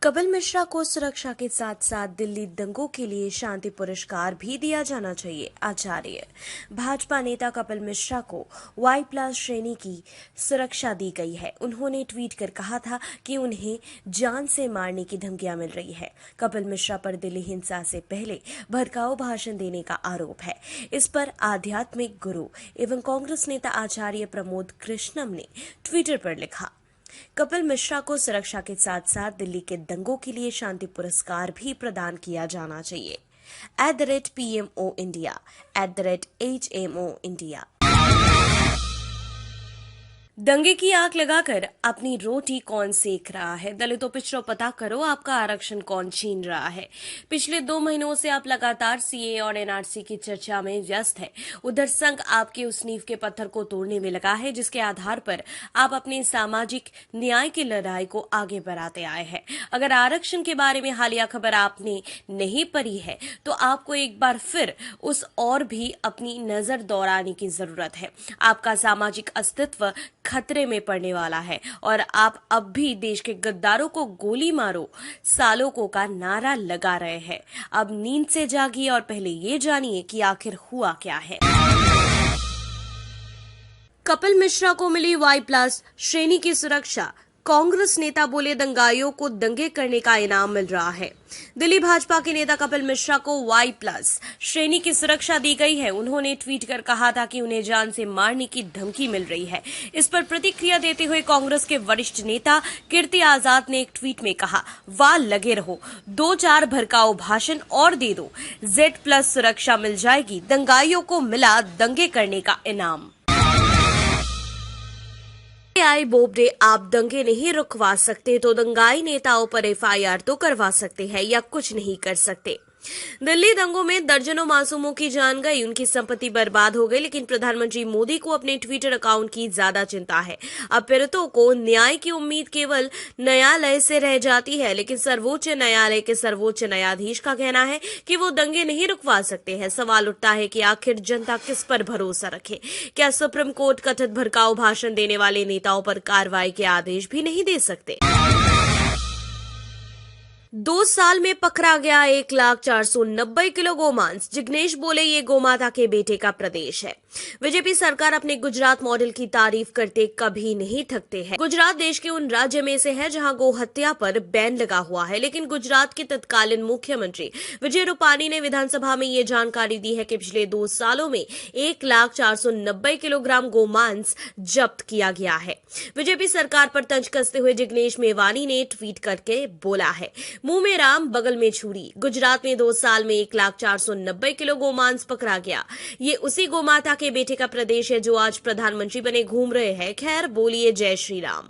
कपिल मिश्रा को सुरक्षा के साथ साथ दिल्ली दंगों के लिए शांति पुरस्कार भी दिया जाना चाहिए। आचार्य भाजपा नेता कपिल मिश्रा को Y+ श्रेणी की सुरक्षा दी गई है। उन्होंने ट्वीट कर कहा था कि उन्हें जान से मारने की धमकियां मिल रही है। कपिल मिश्रा पर दिल्ली हिंसा से पहले भड़काऊ भाषण देने का आरोप है। इस पर आध्यात्मिक गुरु एवं कांग्रेस नेता आचार्य प्रमोद कृष्णम ने ट्विटर पर लिखा, कपिल मिश्रा को सुरक्षा के साथ साथ दिल्ली के दंगों के लिए शांति पुरस्कार भी प्रदान किया जाना चाहिए। @PMO India, @HMO India। दंगे की आग लगाकर अपनी रोटी कौन सेक रहा है? दलितों पिछड़ों पता करो, आपका आरक्षण कौन छीन रहा है? पिछले 2 महीनों से आप लगातार CAA और NRC की चर्चा में व्यस्त है। उधर संघ आपके उस नींव के पत्थर को तोड़ने में लगा है जिसके आधार पर आप अपने सामाजिक न्याय की लड़ाई को आगे बढ़ाते आए हैं। अगर आरक्षण के बारे में हालिया खबर आपने नहीं पढ़ी है तो आपको एक बार फिर उस और भी अपनी नजर दौड़ाने की जरूरत है। आपका सामाजिक अस्तित्व खतरे में पड़ने वाला है और आप अब भी देश के गद्दारों को गोली मारो सालों का नारा लगा रहे हैं। अब नींद से जागिए और पहले ये जानिए कि आखिर हुआ क्या है। कपिल मिश्रा को मिली Y+ श्रेणी की सुरक्षा। कांग्रेस नेता बोले दंगाइयों को दंगे करने का इनाम मिल रहा है। दिल्ली भाजपा के नेता कपिल मिश्रा को Y+ श्रेणी की सुरक्षा दी गई है। उन्होंने ट्वीट कर कहा था कि उन्हें जान से मारने की धमकी मिल रही है। इस पर प्रतिक्रिया देते हुए कांग्रेस के वरिष्ठ नेता कीर्ति आजाद ने एक ट्वीट में कहा, वाह लगे रहो, 2-4 भड़काऊ भाषण और दे दो, Z+ सुरक्षा मिल जाएगी। दंगाइयों को मिला दंगे करने का इनाम। आई बोबडे, आप दंगे नहीं रुकवा सकते तो दंगाई नेताओं पर FIR तो करवा सकते हैं या कुछ नहीं कर सकते। दिल्ली दंगों में दर्जनों मासूमों की जान गई, उनकी संपत्ति बर्बाद हो गई, लेकिन प्रधानमंत्री मोदी को अपने ट्विटर अकाउंट की ज्यादा चिंता है। अब पीड़ितों को न्याय की उम्मीद केवल न्यायालय से रह जाती है, लेकिन सर्वोच्च न्यायालय के सर्वोच्च न्यायाधीश का कहना है कि वो दंगे नहीं रुकवा सकते हैं। सवाल उठता है कि आखिर जनता किस पर भरोसा रखे? क्या सुप्रीम कोर्ट कथित भड़काऊ भाषण देने वाले नेताओं पर कार्रवाई के आदेश भी नहीं दे सकते? 2 साल में पकड़ा गया 1,490 किलो गोमांस। जिग्नेश बोले ये गोमाता के बेटे का प्रदेश है। बीजेपी सरकार अपने गुजरात मॉडल की तारीफ करते कभी नहीं थकते हैं। गुजरात देश के उन राज्य में से है जहां गो हत्या पर बैन लगा हुआ है, लेकिन गुजरात के तत्कालीन मुख्यमंत्री विजय रूपानी ने विधानसभा में ये जानकारी दी है कि पिछले 2 सालों में 1,490 किलोग्राम गोमांस जब्त किया गया है। बीजेपी सरकार पर तंज कसते हुए जिग्नेश मेवानी ने ट्वीट करके बोला है, मुंह में राम बगल में छुरी। गुजरात में 2 साल में 1,490 किलो गोमांस पकड़ा गया। ये उसी गोमाता के बेटे का प्रदेश है जो आज प्रधानमंत्री बने घूम रहे हैं। खैर, बोलिए जय श्री राम।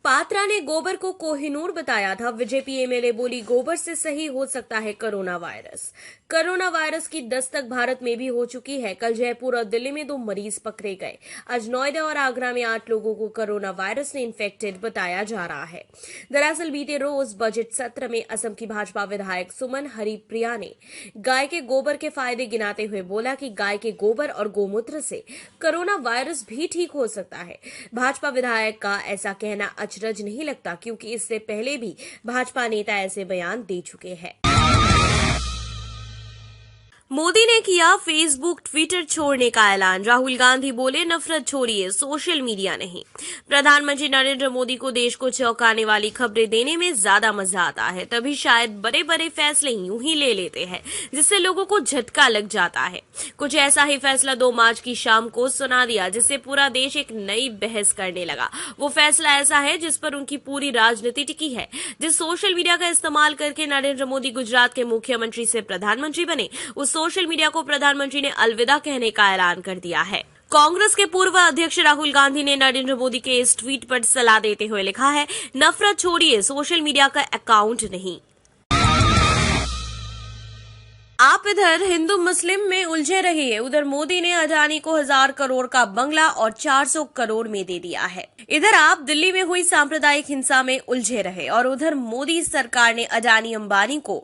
पात्रा ने गोबर को कोहिनूर बताया था। बीजेपी MLA बोली, गोबर से सही हो सकता है कोरोना वायरस। कोरोना वायरस की दस्तक भारत में भी हो चुकी है। कल जयपुर और दिल्ली में 2 मरीज पकड़े गए। आज नोएडा और आगरा में 8 लोगों को कोरोना वायरस ने इन्फेक्टेड बताया जा रहा है। दरअसल बीते रोज बजट सत्र में असम की भाजपा विधायक सुमन हरिप्रिया ने गाय के गोबर के फायदे गिनाते हुए बोला कि गाय के गोबर और गोमूत्र से कोरोना वायरस भी ठीक हो सकता है। भाजपा विधायक का ऐसा कहना अचरज नहीं लगता, क्योंकि इससे पहले भी भाजपा नेता ऐसे बयान दे चुके हैं। मोदी ने किया फेसबुक ट्विटर छोड़ने का ऐलान। राहुल गांधी बोले, नफरत छोड़िए, सोशल मीडिया नहीं। प्रधानमंत्री नरेंद्र मोदी को देश को चौंकाने वाली खबरें देने में ज्यादा मजा आता है, तभी शायद बड़े बड़े फैसले यूं ही ले लेते हैं जिससे लोगों को झटका लग जाता है। कुछ ऐसा ही फैसला 2 मार्च की शाम को सुना दिया, जिससे पूरा देश एक नई बहस करने लगा। वो फैसला ऐसा है जिस पर उनकी पूरी राजनीति टिकी है। जिस सोशल मीडिया का इस्तेमाल करके नरेंद्र मोदी गुजरात के मुख्यमंत्री से प्रधानमंत्री बने, उस सोशल मीडिया को प्रधानमंत्री ने अलविदा कहने का ऐलान कर दिया है। कांग्रेस के पूर्व अध्यक्ष राहुल गांधी ने नरेंद्र मोदी के इस ट्वीट पर सलाह देते हुए लिखा है, नफरत छोड़िए, सोशल मीडिया का अकाउंट नहीं। आप इधर हिंदू मुस्लिम में उलझे रहिए, उधर मोदी ने अडानी को 1000 करोड़ का बंगला और 400 करोड़ में दे दिया है। इधर आप दिल्ली में हुई सांप्रदायिक हिंसा में उलझे रहे और उधर मोदी सरकार ने अडानी अंबानी को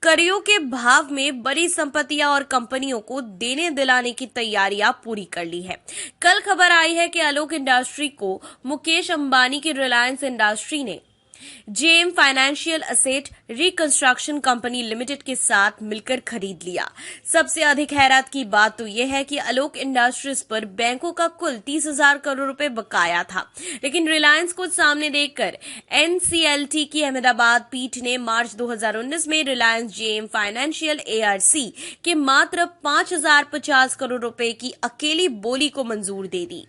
करोड़ों के भाव में बड़ी संपत्तियां और कंपनियों को देने दिलाने की तैयारियां पूरी कर ली है। कल खबर आई है कि आलोक इंडस्ट्री को मुकेश अंबानी की रिलायंस इंडस्ट्री ने JM financial asset reconstruction company limited के साथ मिलकर खरीद लिया। सबसे अधिक हैरत की बात तो यह है कि आलोक इंडस्ट्रीज पर बैंकों का कुल 30,000 करोड़ रुपए बकाया था, लेकिन रिलायंस को सामने देखकर एनसीएलटी की अहमदाबाद पीठ ने मार्च 2019 में रिलायंस जेएम फाइनेंशियल एआरसी के मात्र 5,050 करोड़ रुपए की अकेली बोली को मंजूर दे दी।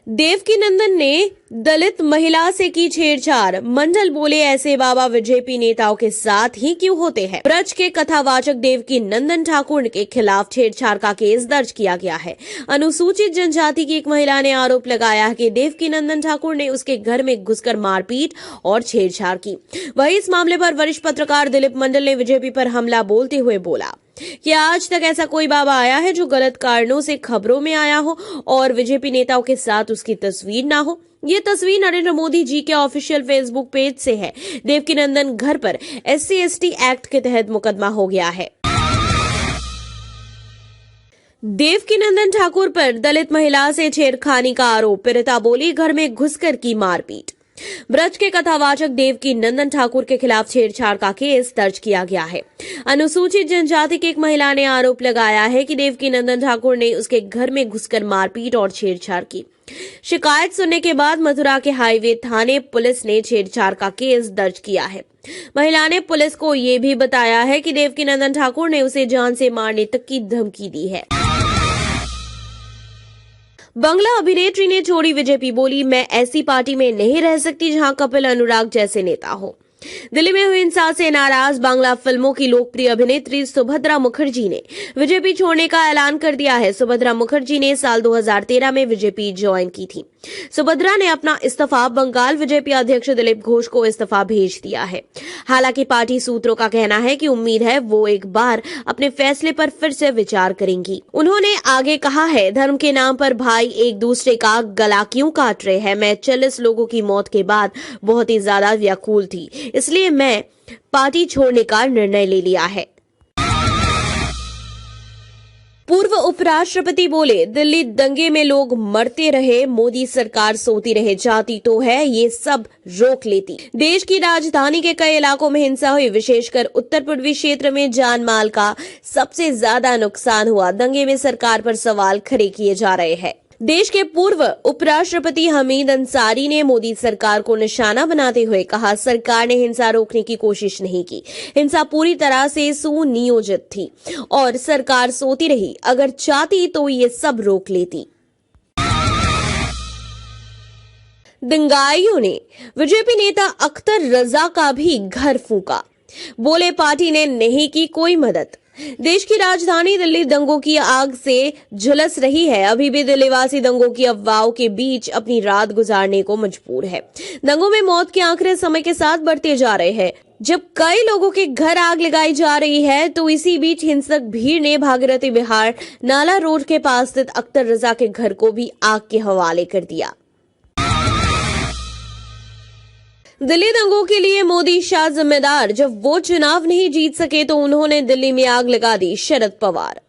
देवकीनंदन ने दलित महिला से की छेड़छाड़, मंडल बोले ऐसे बाबा बीजेपी नेताओं के साथ ही क्यों होते हैं। ब्रज के कथावाचक देवकीनंदन ठाकुर के खिलाफ छेड़छाड़ का केस दर्ज किया गया है। अनुसूचित जनजाति की एक महिला ने आरोप लगाया है कि देवकीनंदन ठाकुर ने उसके घर में घुसकर मारपीट और छेड़छाड़ की। वहीं इस मामले पर वरिष्ठ पत्रकार दिलीप मंडल ने बीजेपी पर हमला बोलते हुए बोला कि आज तक ऐसा कोई बाबा आया है जो गलत कारणों से खबरों में आया हो और बीजेपी नेताओं के साथ उसकी तस्वीर ना हो। ये तस्वीर नरेंद्र मोदी जी के ऑफिशियल फेसबुक पेज से है। देवकीनंदन घर पर SC/ST एक्ट के तहत मुकदमा हो गया है। देवकीनंदन ठाकुर पर दलित महिला से छेड़खानी का आरोप, पीड़िता बोली घर में घुसकर की मारपीट। ब्रज के कथावाचक देवकीनंदन ठाकुर के खिलाफ छेड़छाड़ का केस दर्ज किया गया है। अनुसूचित जनजाति की एक महिला ने आरोप लगाया है कि देवकीनंदन ठाकुर ने उसके घर में घुसकर मारपीट और छेड़छाड़ की। शिकायत सुनने के बाद मथुरा के हाईवे थाने पुलिस ने छेड़छाड़ का केस दर्ज किया है। महिला ने पुलिस को ये भी बताया है कि देवकीनंदन ठाकुर ने उसे जान से मारने तक की धमकी दी है। बंगला अभिनेत्री ने छोड़ी बीजेपी, बोली मैं ऐसी पार्टी में नहीं रह सकती जहां कपिल अनुराग जैसे नेता हो। दिल्ली में हुई हिंसा से नाराज बांग्ला फिल्मों की लोकप्रिय अभिनेत्री सुभद्रा मुखर्जी ने बीजेपी छोड़ने का ऐलान कर दिया है। सुभद्रा मुखर्जी ने साल 2013 में बीजेपी ज्वाइन की थी। सुभद्रा ने अपना इस्तीफा बंगाल बीजेपी अध्यक्ष दिलीप घोष को इस्तीफा भेज दिया है। हालांकि पार्टी सूत्रों का कहना है कि उम्मीद है वो एक बार अपने फैसले पर फिर से विचार करेंगी। उन्होंने आगे कहा है, धर्म के नाम पर भाई एक दूसरे का गला क्यों काट रहे हैं। मैं 40 लोगों की मौत के बाद बहुत ही ज्यादा व्याकुल थी, इसलिए मैं पार्टी छोड़ने का निर्णय ले लिया है। पूर्व उपराष्ट्रपति बोले, दिल्ली दंगे में लोग मरते रहे, मोदी सरकार सोती रहे, जाती तो है ये सब रोक लेती। देश की राजधानी के कई इलाकों में हिंसा हुई, विशेषकर उत्तर पूर्वी क्षेत्र में जान माल का सबसे ज्यादा नुकसान हुआ। दंगे में सरकार पर सवाल खड़े किए जा रहे हैं। देश के पूर्व उपराष्ट्रपति हमीद अंसारी ने मोदी सरकार को निशाना बनाते हुए कहा, सरकार ने हिंसा रोकने की कोशिश नहीं की, हिंसा पूरी तरह से सुनियोजित थी और सरकार सोती रही। अगर चाहती तो ये सब रोक लेती। दंगाइयों ने बीजेपी नेता अख्तर रजा का भी घर फूंका, बोले पार्टी ने नहीं की कोई मदद। देश की राजधानी दिल्ली दंगों की आग से झुलस रही है। अभी भी दिल्लीवासी दंगों की अफवाहों के बीच अपनी रात गुजारने को मजबूर है। दंगों में मौत के आंकड़े समय के साथ बढ़ते जा रहे हैं। जब कई लोगों के घर आग लगाई जा रही है तो इसी बीच हिंसक भीड़ ने भागीरथी बिहार नाला रोड के पास स्थित अख्तर रजा के घर को भी आग के हवाले कर दिया। दिल्ली दंगों के लिए मोदी शाह जिम्मेदार, जब वो चुनाव नहीं जीत सके तो उन्होंने दिल्ली में आग लगा दी, शरद पवार।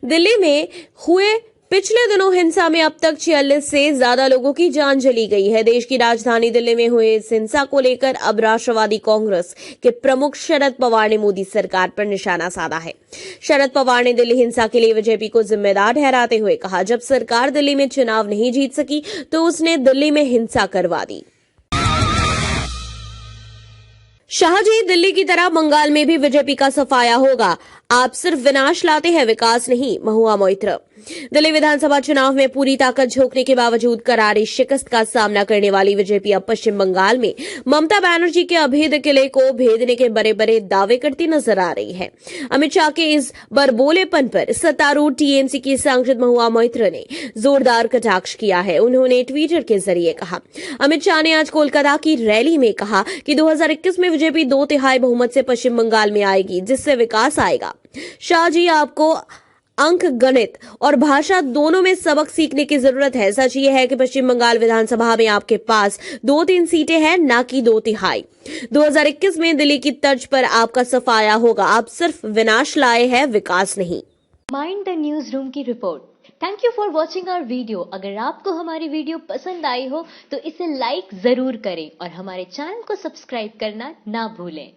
दिल्ली में हुए पिछले दिनों हिंसा में अब तक 46 से ज्यादा लोगों की जान चली गई है। देश की राजधानी दिल्ली में हुए इस हिंसा को लेकर अब राष्ट्रवादी कांग्रेस के प्रमुख शरद पवार ने मोदी सरकार पर निशाना साधा है। शरद पवार ने दिल्ली हिंसा के लिए बीजेपी को जिम्मेदार ठहराते हुए कहा, जब सरकार दिल्ली में चुनाव नहीं जीत सकी तो उसने दिल्ली में हिंसा करवा दी। शाहजी, दिल्ली की तरह बंगाल में भी बीजेपी का सफाया होगा। आप सिर्फ विनाश लाते हैं, विकास नहीं, महुआ मोइत्र। दिल्ली विधानसभा चुनाव में पूरी ताकत झोंकने के बावजूद करारी शिकस्त का सामना करने वाली बीजेपी अब पश्चिम बंगाल में ममता बनर्जी के अभेद किले को भेदने के बड़े बड़े दावे करती नजर आ रही है। अमित शाह के इस बरबोलेपन पर सत्तारूढ़ टीएमसी की सांसद महुआ मोइत्रा ने जोरदार कटाक्ष किया है। उन्होंने ट्विटर के जरिए कहा, अमित शाह ने आज कोलकाता की रैली में कहा कि 2021 में बीजेपी 2/3 बहुमत से पश्चिम बंगाल में आएगी, जिससे विकास आएगा। शाह जी, आपको अंक गणित और भाषा दोनों में सबक सीखने की जरूरत है। सच ये है कि पश्चिम बंगाल विधानसभा में आपके पास 2-3 सीटें हैं, ना कि 2/3। 2021 में दिल्ली की तर्ज पर आपका सफाया होगा। आप सिर्फ विनाश लाए हैं, विकास नहीं। माइंड द न्यूज रूम की report. Thank you for watching our video. अगर आपको हमारी वीडियो पसंद आई हो तो इसे लाइक जरूर करें और हमारे चैनल को सब्सक्राइब करना ना भूलें।